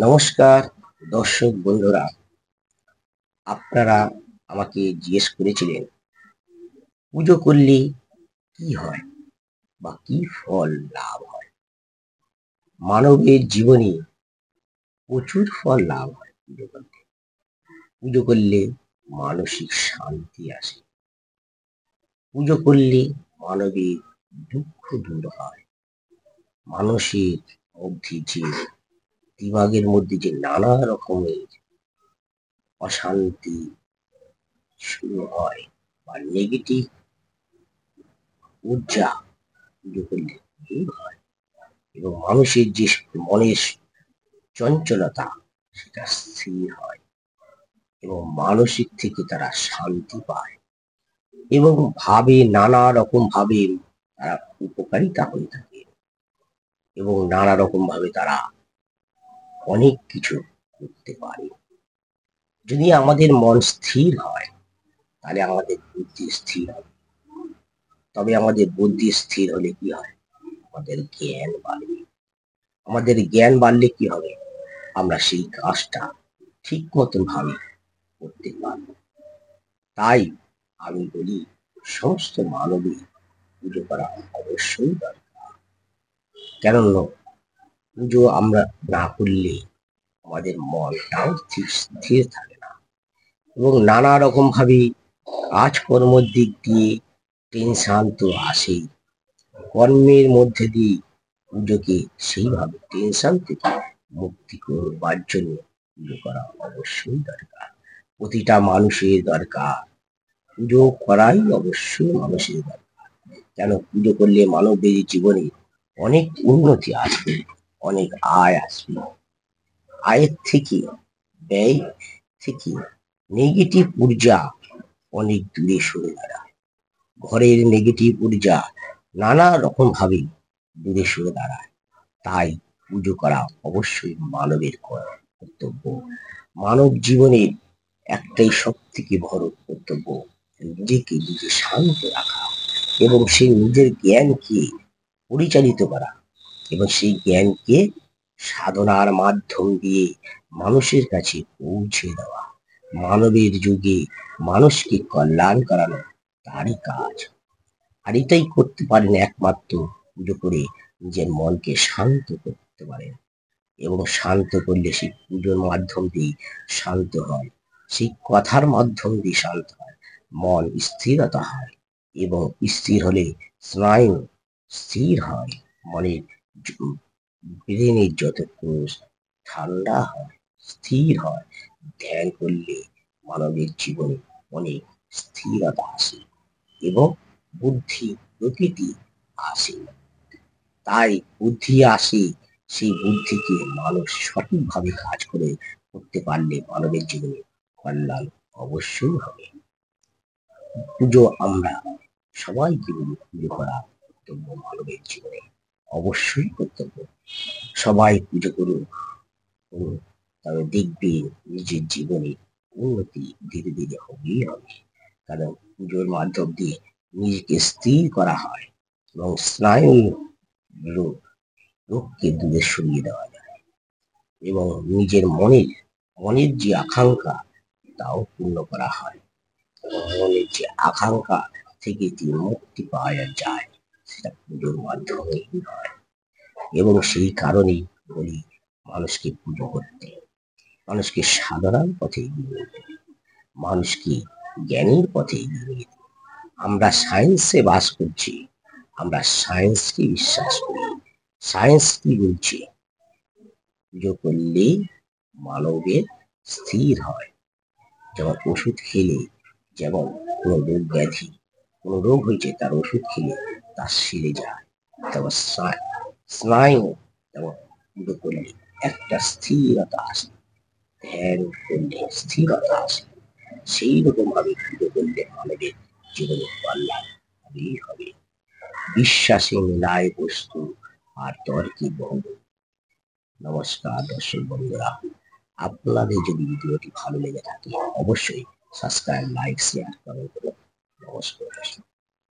নমস্কার দর্শক বন্ধুরা, আপনারা আমাকে জিজ্ঞেস করেছিলেন পুজো করলে কি হয় বা কি ফল লাভ হয়। মানবের জীবনে প্রচুর ফল লাভ হয় পুজো করলে। পুজো করলে মানসিক শান্তি আসে। পুজো করলে মানবের দুঃখ দূর হয়। মানুষের মধ্যে যে দিমাগের মধ্যে যে নানা রকমের অশান্তি শুরু হয় বা নেগেটিভ ঊর্জা পুজো করলে দূর হয় এবং মানুষের যে মনের চঞ্চলতা সেটা স্থির হয় এবং মানসিক থেকে তারা শান্তি পায় এবং নানা রকম ভাবে তারা উপকারিতা হয়ে থাকে এবং নানা রকম ভাবে তারা অনেক কিছু করতে পারে। যদি আমাদের মন স্থির হয় তাহলে আমাদের বুদ্ধি স্থির হবে। তবে আমাদের বুদ্ধি স্থির হলে কি হয়? আমাদের জ্ঞান বাড়বে। আমাদের জ্ঞান বাড়লে কি হবে? আমরা সেই কাজটা ঠিক মতন ভাবে করতে পারবো। তাই আমি বলি, সমস্ত মানবী পুজো করা অবশ্যই দরকার। কেননা পুজো আমরা না করলে আমাদের মনটাও ঠিক স্থির থাকে না এবং নানা রকম ভাবে কাজকর্মের দিক দিয়ে টেনশন তো আসেই। কর্মের মধ্যে দিয়ে পুজোকে সেইভাবে টেনশন থেকে মুক্তি করবার জন্য পুজো করা অবশ্যই দরকার। প্রতিটা মানুষের দরকার। পুজো করাই অবশ্যই মানুষের দরকার। কেন? পুজো করলে মানবের জীবনে অনেক উন্নতি আসবে, অনেক আয় আসবে। আয়ের থেকে, ব্যয় থেকে নেগেটিভ ঊর্জা অনেক দূরে সরে দাঁড়ায়। ঘরের নেগেটিভ ঊর্জা নানা রকম ভাবে দূরে সরে দাঁড়ায়। তাই পুজো করা অবশ্যই মানবের কর্তব্য। মানব জীবনের একটাই সব থেকে বড় কর্তব্য, নিজেকে নিজে শান্ত রাখা এবং সেই নিজের জ্ঞানকে পরিচালিত করা এবং সেই জ্ঞানকে সাধনার মাধ্যম দিয়ে মানুষের কাছে পৌঁছে দেওয়া। মানবের যুগে মানুষকে কল্যাণ করানো তারই কাজ। আর এটাই করতে পারেন একমাত্র পুজো করে নিজের মনকে শান্ত করতে পারেন এবং শান্ত করলে সেই পুজোর মাধ্যম দিয়ে শান্ত হয়, সেই কথার মাধ্যম দিয়ে শান্ত হয়, মন স্থিরতা হয় এবং স্থির হলে স্নায়ু স্থির হয়, মনের ব্রেনের যত কোষ ঠান্ডা হয়, স্থির হয়। ধ্যান করলে মানবের জীবনে অনেক স্থিরতা আসে এবং বুদ্ধি প্রকৃতি আসে। তাই বুদ্ধি আসে, সেই বুদ্ধিকে মানুষ সঠিকভাবে কাজ করে করতে পারলে মানবের জীবনে কল্যাণ অবশ্যই হবে। পুজো আমরা সবাইকে বলি, পুজো করা কর্তব্য মানবের জীবনে অবশ্যই কর্তব্য। সবাই পুজো করুন, তবে দেখবেন নিজের জীবনে উন্নতি ধীরে ধীরে হবেই হবে। কারণ পুজোর মাধ্যম দিয়ে নিজেকে স্থির করা হয় এবং স্নায়ু রোগকে দূরে সরিয়ে দেওয়া যায় এবং নিজের মনের যে আকাঙ্ক্ষা তাও পূর্ণ করা হয় এবং মনের যে আকাঙ্ক্ষা থেকে যে মুক্তি পাওয়া যায় সেটা পুজোর মাধ্যমেই হয় এবং সেই কারণেই বলি মানুষকে পুজো করতে, মানুষকে সাধনার পথে এগিয়ে নিতে, মানুষকে জ্ঞানের পথে এগিয়ে নিতে। আমরা সায়েন্সে বাস করছি, আমরা সায়েন্সকে বিশ্বাস করি। সায়েন্স কি বলছে? পুজো করলে মানবের স্থির হয়। যেমন ওষুধ খেলে, যেমন কোনো রোগ ব্যাধি, কোনো রোগ হয়েছে তার ওষুধ খেলে তার সেরে যায়, তেমন স্নায়ু, যেমন পুজো করলে একটা স্থিরতা আসে, ধ্যান করলে স্থিরতা আসে। সেই রকম ভাবে পুজো করলে মানবের জীবনে কল্যাণ হবেই হবে। বিশ্বাসে মেলায় বস্তু আর তর্কে বহু। নমস্কার দর্শক বন্ধুরা, আপনাদের যদি ভিডিওটি ভালো লেগে থাকে অবশ্যই সাবস্ক্রাইব, লাইক, শেয়ার, কমেন্ট করুন।